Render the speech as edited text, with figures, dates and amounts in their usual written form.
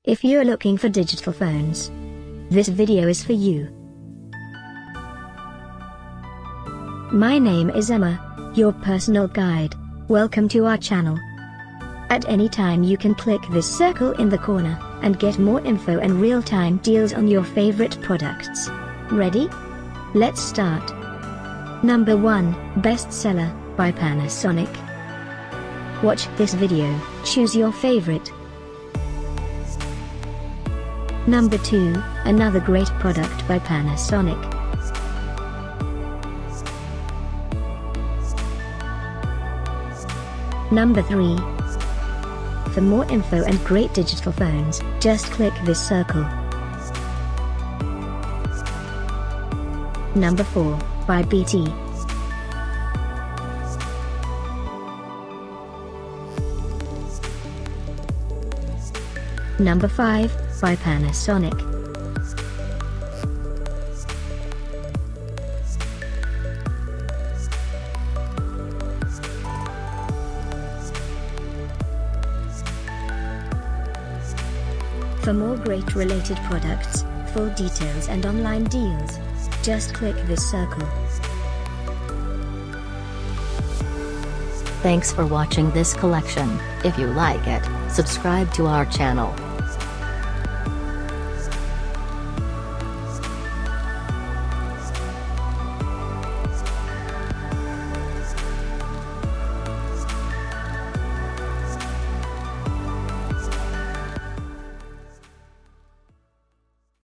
If you're looking for digital phones, this video is for you. My name is Emma, your personal guide. Welcome to our channel. At any time you can click this circle in the corner, and get more info and real-time deals on your favorite products. Ready? Let's start. Number 1, Bestseller, by Panasonic. Watch this video, choose your favorite. Number 2, another great product by Panasonic. Number 3. For more info and great digital phones, just click this circle. Number 4, by BT. Number 5, by Panasonic. For more great related products, full details and online deals, just click this circle. Thanks for watching this collection. If you like it, subscribe to our channel.